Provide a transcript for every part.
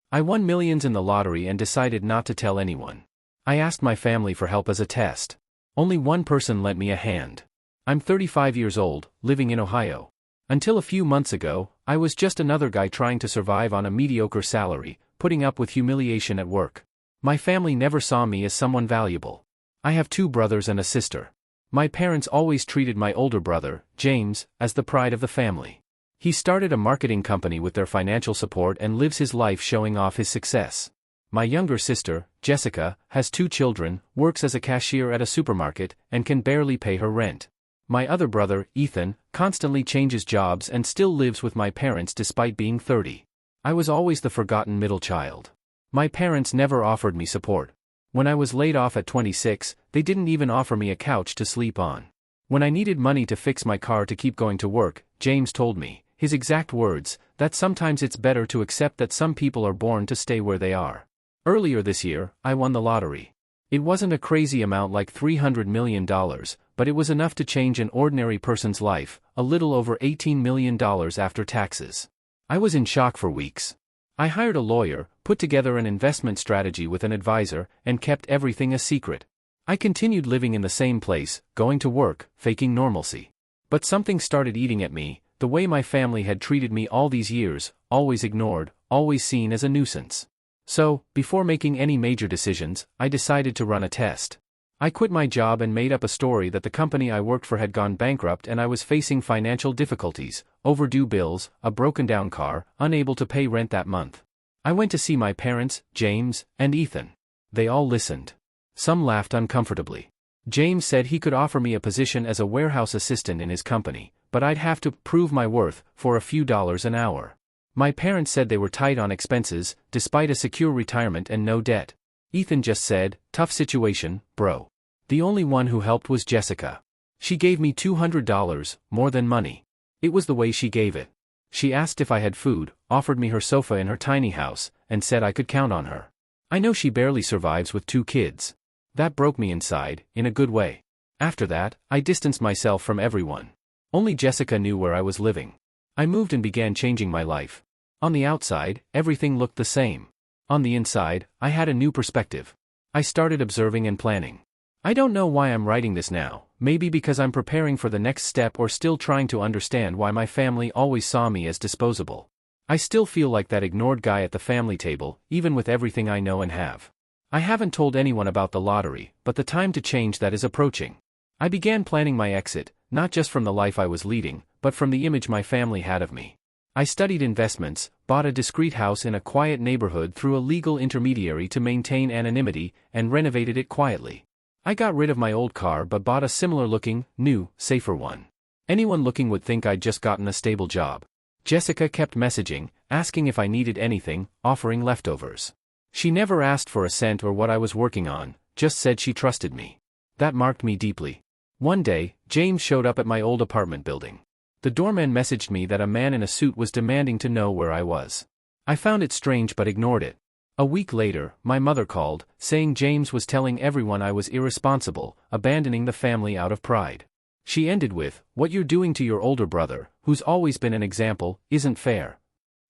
I won millions in the lottery and decided not to tell anyone. I asked my family for help as a test. Only one person lent me a hand. I'm 35 years old, living in Ohio. Until a few months ago, I was just another guy trying to survive on a mediocre salary, putting up with humiliation at work. My family never saw me as someone valuable. I have 2 brothers and a sister. My parents always treated my older brother, James, as the pride of the family. He started a marketing company with their financial support and lives his life showing off his success. My younger sister, Jessica, has 2 children, works as a cashier at a supermarket, and can barely pay her rent. My other brother, Ethan, constantly changes jobs and still lives with my parents despite being 30. I was always the forgotten middle child. My parents never offered me support. When I was laid off at 26, they didn't even offer me a couch to sleep on. When I needed money to fix my car to keep going to work, James told me, his exact words, that sometimes it's better to accept that some people are born to stay where they are. Earlier this year, I won the lottery. It wasn't a crazy amount like $300 million, but it was enough to change an ordinary person's life, a little over $18 million after taxes. I was in shock for weeks. I hired a lawyer, put together an investment strategy with an advisor, and kept everything a secret. I continued living in the same place, going to work, faking normalcy. But something started eating at me, the way my family had treated me all these years, always ignored, always seen as a nuisance. So, before making any major decisions, I decided to run a test. I quit my job and made up a story that the company I worked for had gone bankrupt and I was facing financial difficulties, overdue bills, a broken-down car, unable to pay rent that month. I went to see my parents, James, and Ethan. They all listened. Some laughed uncomfortably. James said he could offer me a position as a warehouse assistant in his company, but I'd have to prove my worth for a few dollars an hour. My parents said they were tight on expenses, despite a secure retirement and no debt. Ethan just said, "Tough situation, bro." The only one who helped was Jessica. She gave me $200, more than money. It was the way she gave it. She asked if I had food, offered me her sofa in her tiny house, and said I could count on her. I know she barely survives with 2 kids. That broke me inside, in a good way. After that, I distanced myself from everyone. Only Jessica knew where I was living. I moved and began changing my life. On the outside, everything looked the same. On the inside, I had a new perspective. I started observing and planning. I don't know why I'm writing this now, maybe because I'm preparing for the next step or still trying to understand why my family always saw me as disposable. I still feel like that ignored guy at the family table, even with everything I know and have. I haven't told anyone about the lottery, but the time to change that is approaching. I began planning my exit, not just from the life I was leading, but from the image my family had of me. I studied investments, bought a discreet house in a quiet neighborhood through a legal intermediary to maintain anonymity, and renovated it quietly. I got rid of my old car but bought a similar-looking, new, safer one. Anyone looking would think I'd just gotten a stable job. Jessica kept messaging, asking if I needed anything, offering leftovers. She never asked for a cent or what I was working on, just said she trusted me. That marked me deeply. One day, James showed up at my old apartment building. The doorman messaged me that a man in a suit was demanding to know where I was. I found it strange but ignored it. A week later, my mother called, saying James was telling everyone I was irresponsible, abandoning the family out of pride. She ended with, "What you're doing to your older brother, who's always been an example, isn't fair."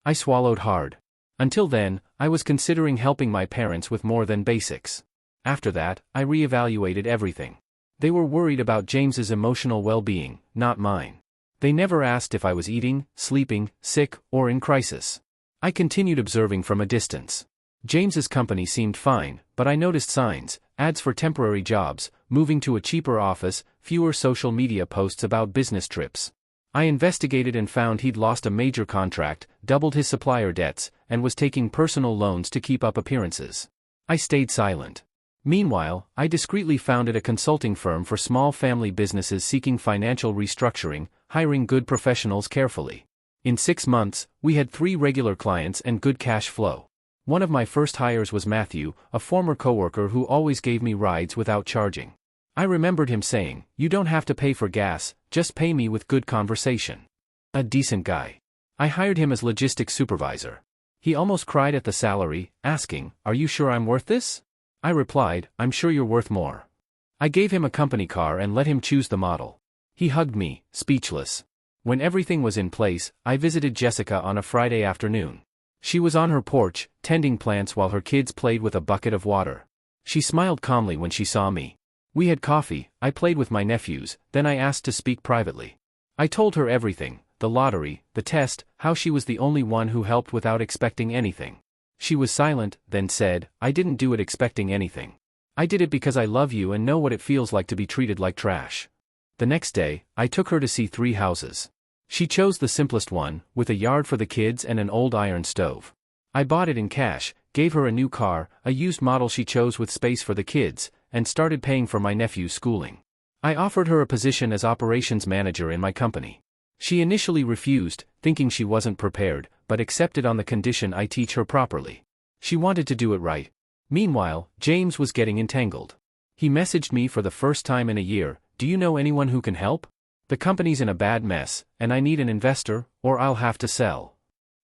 I swallowed hard. Until then, I was considering helping my parents with more than basics. After that, I reevaluated everything. They were worried about James's emotional well-being, not mine. They never asked if I was eating, sleeping, sick, or in crisis. I continued observing from a distance. James's company seemed fine, but I noticed signs, ads for temporary jobs, moving to a cheaper office, fewer social media posts about business trips. I investigated and found he'd lost a major contract, doubled his supplier debts, and was taking personal loans to keep up appearances. I stayed silent. Meanwhile, I discreetly founded a consulting firm for small family businesses seeking financial restructuring, hiring good professionals carefully. In 6 months, we had 3 regular clients and good cash flow. One of my first hires was Matthew, a former coworker who always gave me rides without charging. I remembered him saying, "You don't have to pay for gas, just pay me with good conversation." A decent guy. I hired him as logistics supervisor. He almost cried at the salary, asking, "Are you sure I'm worth this?" I replied, "I'm sure you're worth more." I gave him a company car and let him choose the model. He hugged me, speechless. When everything was in place, I visited Jessica on a Friday afternoon. She was on her porch, tending plants while her kids played with a bucket of water. She smiled calmly when she saw me. We had coffee, I played with my nephews, then I asked to speak privately. I told her everything, the lottery, the test, how she was the only one who helped without expecting anything. She was silent, then said, I didn't do it expecting anything. I did it because I love you and know what it feels like to be treated like trash. The next day, I took her to see 3 houses. She chose the simplest one, with a yard for the kids and an old iron stove. I bought it in cash, gave her a new car, a used model she chose with space for the kids, and started paying for my nephew's schooling. I offered her a position as operations manager in my company. She initially refused, thinking she wasn't prepared, but accepted on the condition I teach her properly. She wanted to do it right. Meanwhile, James was getting entangled. He messaged me for the first time in a year, do you know anyone who can help? The company's in a bad mess, and I need an investor, or I'll have to sell.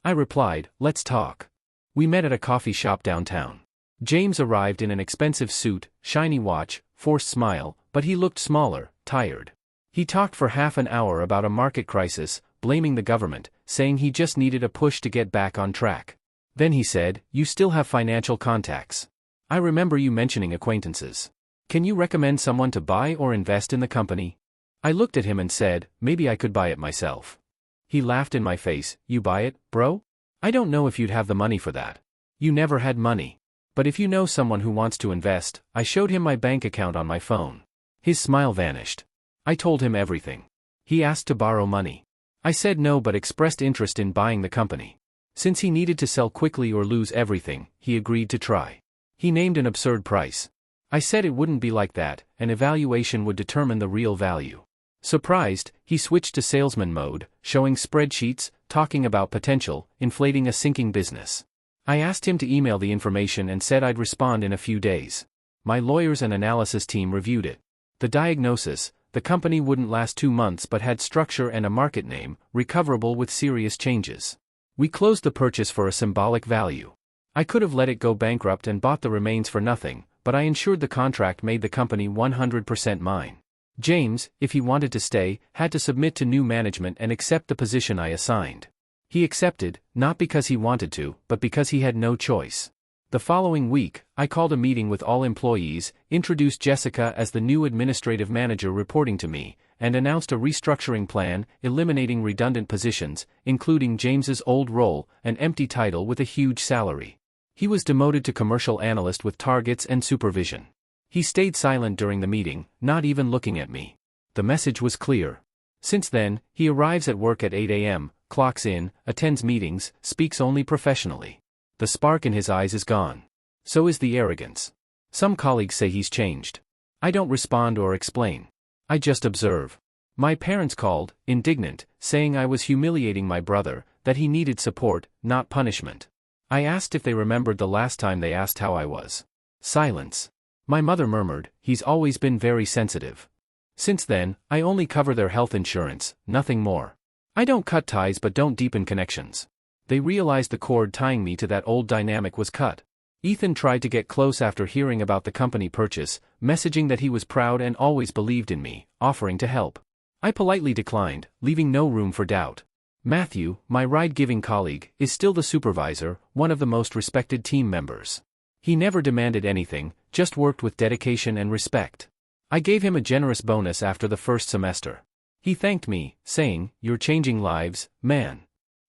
I replied, let's talk. We met at a coffee shop downtown. James arrived in an expensive suit, shiny watch, forced smile, but he looked smaller, tired. He talked for half an hour about a market crisis, blaming the government, saying he just needed a push to get back on track. Then he said, you still have financial contacts. I remember you mentioning acquaintances. Can you recommend someone to buy or invest in the company? I looked at him and said, maybe I could buy it myself. He laughed in my face, you buy it, bro? I don't know if you'd have the money for that. You never had money. But if you know someone who wants to invest, I showed him my bank account on my phone. His smile vanished. I told him everything. He asked to borrow money. I said no but expressed interest in buying the company. Since he needed to sell quickly or lose everything, he agreed to try. He named an absurd price. I said it wouldn't be like that, an evaluation would determine the real value. Surprised, he switched to salesman mode, showing spreadsheets, talking about potential, inflating a sinking business. I asked him to email the information and said I'd respond in a few days. My lawyers and analysis team reviewed it. The diagnosis, the company wouldn't last 2 months but had structure and a market name, recoverable with serious changes. We closed the purchase for a symbolic value. I could have let it go bankrupt and bought the remains for nothing, but I ensured the contract made the company 100% mine. James, if he wanted to stay, had to submit to new management and accept the position I assigned. He accepted, not because he wanted to, but because he had no choice. The following week, I called a meeting with all employees, introduced Jessica as the new administrative manager reporting to me, and announced a restructuring plan, eliminating redundant positions, including James's old role, an empty title with a huge salary. He was demoted to commercial analyst with targets and supervision. He stayed silent during the meeting, not even looking at me. The message was clear. Since then, he arrives at work at 8 a.m., clocks in, attends meetings, speaks only professionally. The spark in his eyes is gone. So is the arrogance. Some colleagues say he's changed. I don't respond or explain. I just observe. My parents called, indignant, saying I was humiliating my brother, that he needed support, not punishment. I asked if they remembered the last time they asked how I was. Silence. My mother murmured, he's always been very sensitive. Since then, I only cover their health insurance, nothing more. I don't cut ties but don't deepen connections. They realized the cord tying me to that old dynamic was cut. Ethan tried to get close after hearing about the company purchase, messaging that he was proud and always believed in me, offering to help. I politely declined, leaving no room for doubt. Matthew, my ride-giving colleague, is still the supervisor, one of the most respected team members. He never demanded anything, just worked with dedication and respect. I gave him a generous bonus after the first semester. He thanked me, saying, "You're changing lives, man."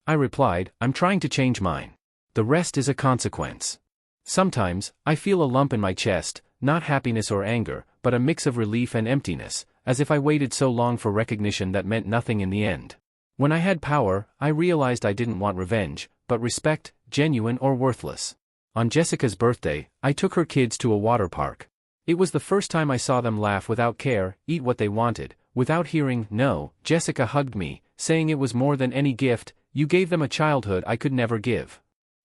I replied, "I'm trying to change mine. The rest is a consequence." Sometimes, I feel a lump in my chest, not happiness or anger, but a mix of relief and emptiness, as if I waited so long for recognition that meant nothing in the end. When I had power, I realized I didn't want revenge, but respect, genuine or worthless. On Jessica's birthday, I took her kids to a water park. It was the first time I saw them laugh without care, eat what they wanted, without hearing no. Jessica hugged me, saying it was more than any gift, you gave them a childhood I could never give.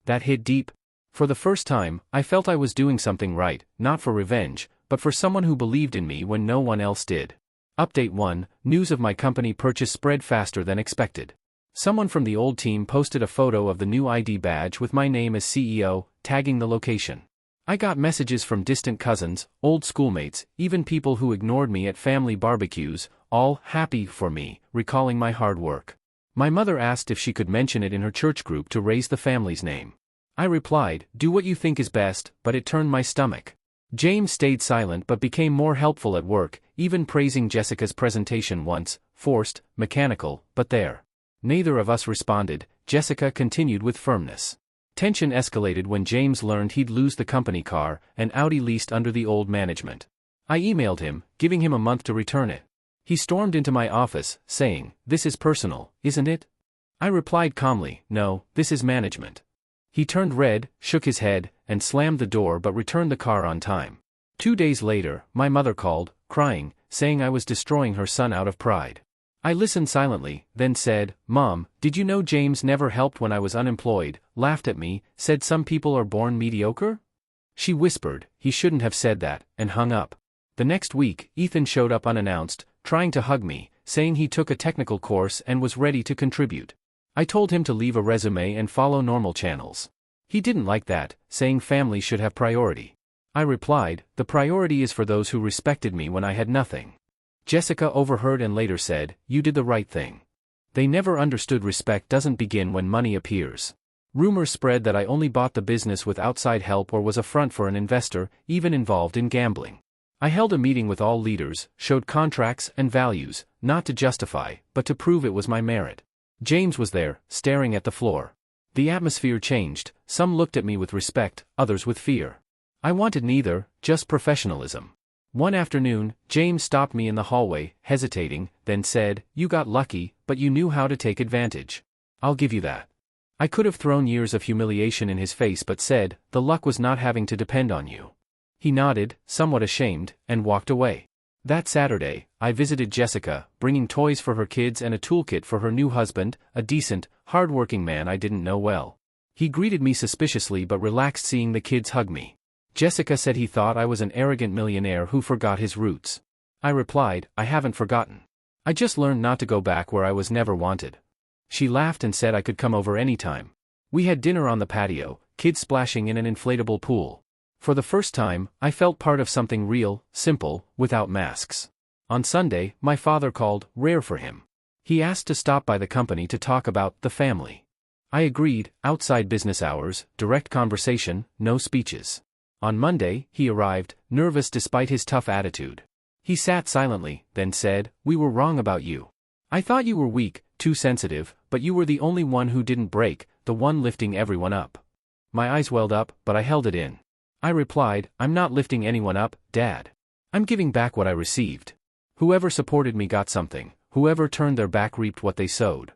That hit deep. For the first time, I felt I was doing something right, not for revenge, but for someone who believed in me when no one else did. Update 1, news of my company purchase spread faster than expected. Someone from the old team posted a photo of the new ID badge with my name as CEO, tagging the location. I got messages from distant cousins, old schoolmates, even people who ignored me at family barbecues, all happy for me, recalling my hard work. My mother asked if she could mention it in her church group to raise the family's name. I replied, do what you think is best, but it turned my stomach. James stayed silent but became more helpful at work, even praising Jessica's presentation once, forced, mechanical, but there. Neither of us responded. Jessica continued with firmness. Tension escalated when James learned he'd lose the company car, an Audi leased under the old management. I emailed him, giving him a month to return it. He stormed into my office, saying, "This is personal, isn't it?" I replied calmly, "No, this is management." He turned red, shook his head, and slammed the door but returned the car on time. 2 days later, my mother called, crying, saying I was destroying her son out of pride. I listened silently, then said, "Mom, did you know James never helped when I was unemployed, laughed at me, said some people are born mediocre?" She whispered, "He shouldn't have said that," and hung up. The next week, Ethan showed up unannounced, trying to hug me, saying he took a technical course and was ready to contribute. I told him to leave a resume and follow normal channels. He didn't like that, saying family should have priority. I replied, "The priority is for those who respected me when I had nothing." Jessica overheard and later said, "You did the right thing." They never understood respect doesn't begin when money appears. Rumors spread that I only bought the business with outside help or was a front for an investor, even involved in gambling. I held a meeting with all leaders, showed contracts and values, not to justify, but to prove it was my merit. James was there, staring at the floor. The atmosphere changed, some looked at me with respect, others with fear. I wanted neither, just professionalism. One afternoon, James stopped me in the hallway, hesitating, then said, "You got lucky, but you knew how to take advantage. I'll give you that." I could have thrown years of humiliation in his face but said, "The luck was not having to depend on you." He nodded, somewhat ashamed, and walked away. That Saturday, I visited Jessica, bringing toys for her kids and a toolkit for her new husband, a decent, hard-working man I didn't know well. He greeted me suspiciously but relaxed seeing the kids hug me. Jessica said he thought I was an arrogant millionaire who forgot his roots. I replied, "I haven't forgotten. I just learned not to go back where I was never wanted." She laughed and said I could come over anytime. We had dinner on the patio, kids splashing in an inflatable pool. For the first time, I felt part of something real, simple, without masks. On Sunday, my father called, rare for him. He asked to stop by the company to talk about the family. I agreed, outside business hours, direct conversation, no speeches. On Monday, he arrived, nervous despite his tough attitude. He sat silently, then said, "We were wrong about you. I thought you were weak, too sensitive, but you were the only one who didn't break, the one lifting everyone up." My eyes welled up, but I held it in. I replied, "I'm not lifting anyone up, Dad. I'm giving back what I received. Whoever supported me got something, whoever turned their back reaped what they sowed."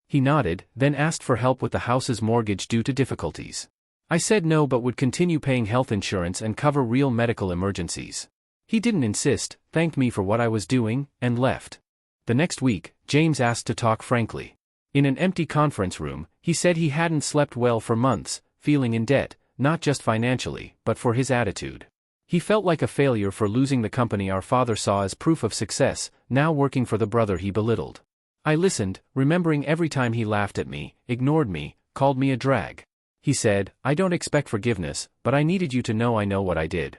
He nodded, then asked for help with the house's mortgage due to difficulties. I said no but would continue paying health insurance and cover real medical emergencies. He didn't insist, thanked me for what I was doing, and left. The next week, James asked to talk frankly. In an empty conference room, he said he hadn't slept well for months, feeling in debt, not just financially, but for his attitude. He felt like a failure for losing the company our father saw as proof of success, now working for the brother he belittled. I listened, remembering every time he laughed at me, ignored me, called me a drag. He said, "I don't expect forgiveness, but I needed you to know I know what I did."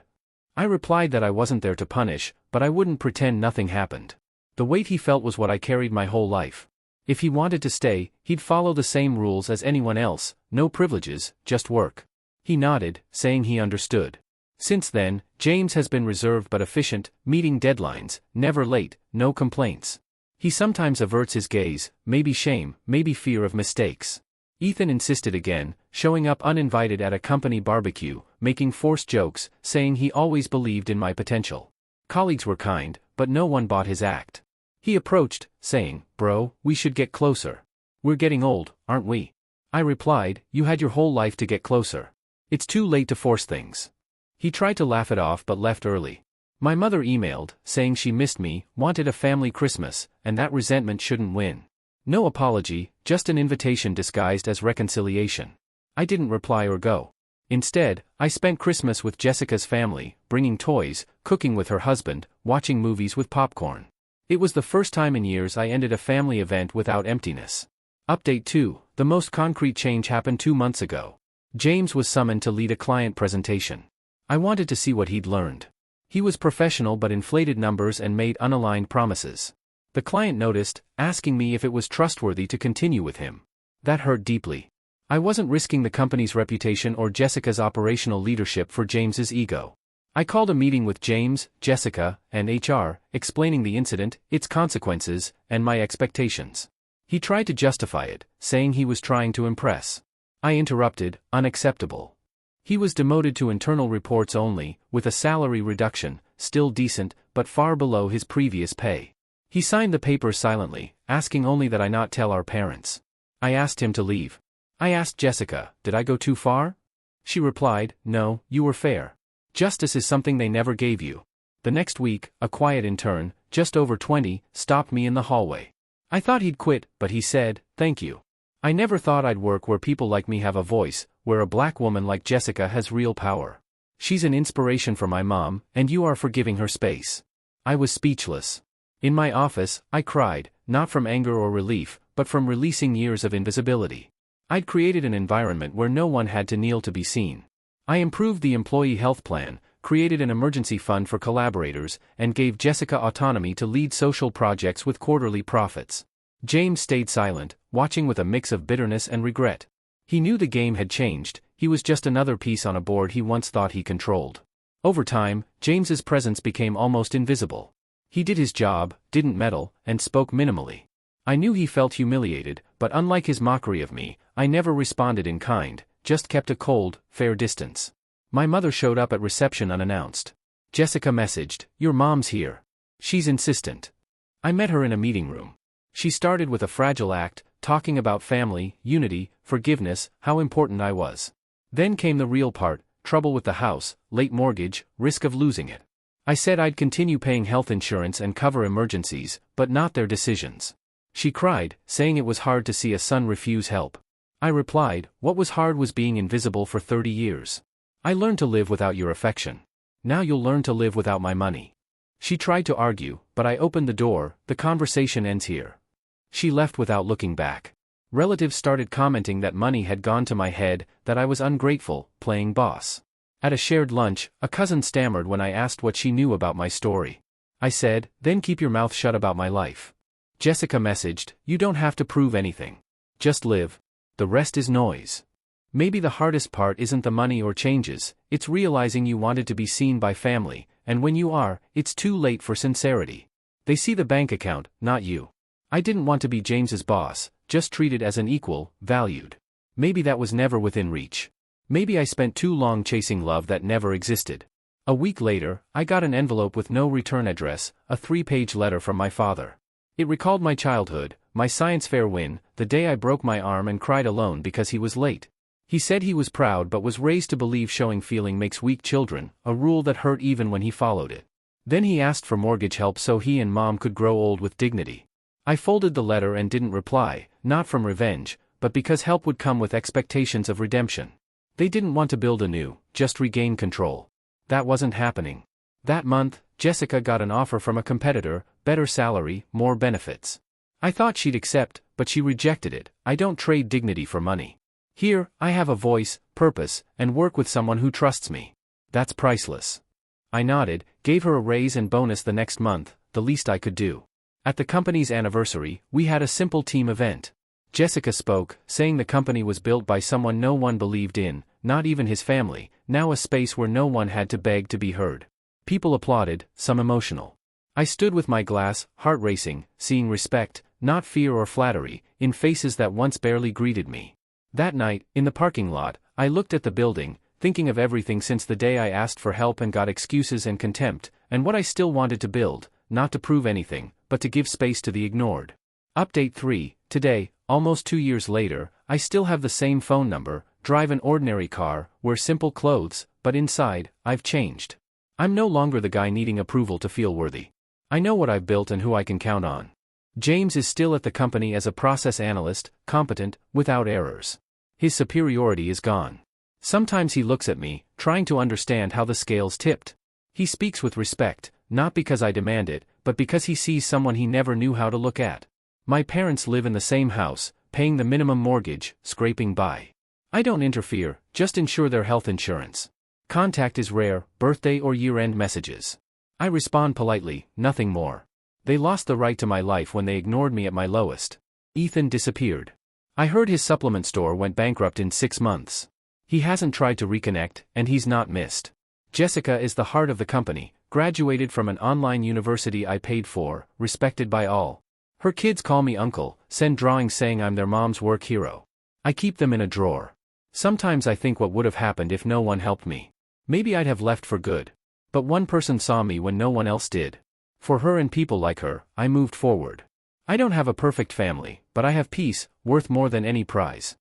I replied that I wasn't there to punish, but I wouldn't pretend nothing happened. The weight he felt was what I carried my whole life. If he wanted to stay, he'd follow the same rules as anyone else, no privileges, just work. He nodded, saying he understood. Since then, James has been reserved but efficient, meeting deadlines, never late, no complaints. He sometimes averts his gaze, maybe shame, maybe fear of mistakes. Ethan insisted again, showing up uninvited at a company barbecue, making forced jokes, saying he always believed in my potential. Colleagues were kind, but no one bought his act. He approached, saying, "Bro, we should get closer. We're getting old, aren't we?" I replied, "You had your whole life to get closer. It's too late to force things." He tried to laugh it off but left early. My mother emailed, saying she missed me, wanted a family Christmas, and that resentment shouldn't win. No apology, just an invitation disguised as reconciliation. I didn't reply or go. Instead, I spent Christmas with Jessica's family, bringing toys, cooking with her husband, watching movies with popcorn. It was the first time in years I ended a family event without emptiness. Update 2, the most concrete change happened 2 months ago. James was summoned to lead a client presentation. I wanted to see what he'd learned. He was professional but inflated numbers and made unaligned promises. The client noticed, asking me if it was trustworthy to continue with him. That hurt deeply. I wasn't risking the company's reputation or Jessica's operational leadership for James's ego. I called a meeting with James, Jessica, and HR, explaining the incident, its consequences, and my expectations. He tried to justify it, saying he was trying to impress. I interrupted, unacceptable. He was demoted to internal reports only, with a salary reduction, still decent, but far below his previous pay. He signed the papers silently, asking only that I not tell our parents. I asked him to leave. I asked Jessica, did I go too far? She replied, no, you were fair. Justice is something they never gave you. The next week, a quiet intern, just over 20, stopped me in the hallway. I thought he'd quit, but he said, thank you. I never thought I'd work where people like me have a voice, where a black woman like Jessica has real power. She's an inspiration for my mom, and you are for giving her space. I was speechless. In my office, I cried, not from anger or relief, but from releasing years of invisibility. I'd created an environment where no one had to kneel to be seen. I improved the employee health plan, created an emergency fund for collaborators, and gave Jessica autonomy to lead social projects with quarterly profits. James stayed silent, watching with a mix of bitterness and regret. He knew the game had changed, he was just another piece on a board he once thought he controlled. Over time, James's presence became almost invisible. He did his job, didn't meddle, and spoke minimally. I knew he felt humiliated, but unlike his mockery of me, I never responded in kind, just kept a cold, fair distance. My mother showed up at reception unannounced. Jessica messaged, your mom's here. She's insistent. I met her in a meeting room. She started with a fragile act, talking about family, unity, forgiveness, how important I was. Then came the real part, trouble with the house, late mortgage, risk of losing it. I said I'd continue paying health insurance and cover emergencies, but not their decisions. She cried, saying it was hard to see a son refuse help. I replied, what was hard was being invisible for 30 years. I learned to live without your affection. Now you'll learn to live without my money. She tried to argue, but I opened the door, the conversation ends here. She left without looking back. Relatives started commenting that money had gone to my head, that I was ungrateful, playing boss. At a shared lunch, a cousin stammered when I asked what she knew about my story. I said, then keep your mouth shut about my life. Jessica messaged, you don't have to prove anything. Just live. The rest is noise. Maybe the hardest part isn't the money or changes, it's realizing you wanted to be seen by family, and when you are, it's too late for sincerity. They see the bank account, not you. I didn't want to be James's boss, just treated as an equal, valued. Maybe that was never within reach. Maybe I spent too long chasing love that never existed. A week later, I got an envelope with no return address, a 3-page letter from my father. It recalled my childhood, my science fair win, the day I broke my arm and cried alone because he was late. He said he was proud but was raised to believe showing feeling makes weak children, a rule that hurt even when he followed it. Then he asked for mortgage help so he and mom could grow old with dignity. I folded the letter and didn't reply, not from revenge, but because help would come with expectations of redemption. They didn't want to build anew, just regain control. That wasn't happening. That month, Jessica got an offer from a competitor, better salary, more benefits. I thought she'd accept, but she rejected it. I don't trade dignity for money. Here, I have a voice, purpose, and work with someone who trusts me. That's priceless. I nodded, gave her a raise and bonus the next month, the least I could do. At the company's anniversary, we had a simple team event. Jessica spoke, saying the company was built by someone no one believed in, not even his family, now a space where no one had to beg to be heard. People applauded, some emotional. I stood with my glass, heart racing, seeing respect, not fear or flattery, in faces that once barely greeted me. That night, in the parking lot, I looked at the building, thinking of everything since the day I asked for help and got excuses and contempt, and what I still wanted to build, not to prove anything, but to give space to the ignored. Update 3, today, almost 2 years later, I still have the same phone number, drive an ordinary car, wear simple clothes, but inside, I've changed. I'm no longer the guy needing approval to feel worthy. I know what I've built and who I can count on. James is still at the company as a process analyst, competent, without errors. His superiority is gone. Sometimes he looks at me, trying to understand how the scales tipped. He speaks with respect, not because I demand it, but because he sees someone he never knew how to look at. My parents live in the same house, paying the minimum mortgage, scraping by. I don't interfere, just ensure their health insurance. Contact is rare, birthday or year-end messages. I respond politely, nothing more. They lost the right to my life when they ignored me at my lowest. Ethan disappeared. I heard his supplement store went bankrupt in 6 months. He hasn't tried to reconnect, and he's not missed. Jessica is the heart of the company, graduated from an online university I paid for, respected by all. Her kids call me uncle, send drawings saying I'm their mom's work hero. I keep them in a drawer. Sometimes I think what would have happened if no one helped me. Maybe I'd have left for good. But one person saw me when no one else did. For her and people like her, I moved forward. I don't have a perfect family, but I have peace, worth more than any prize.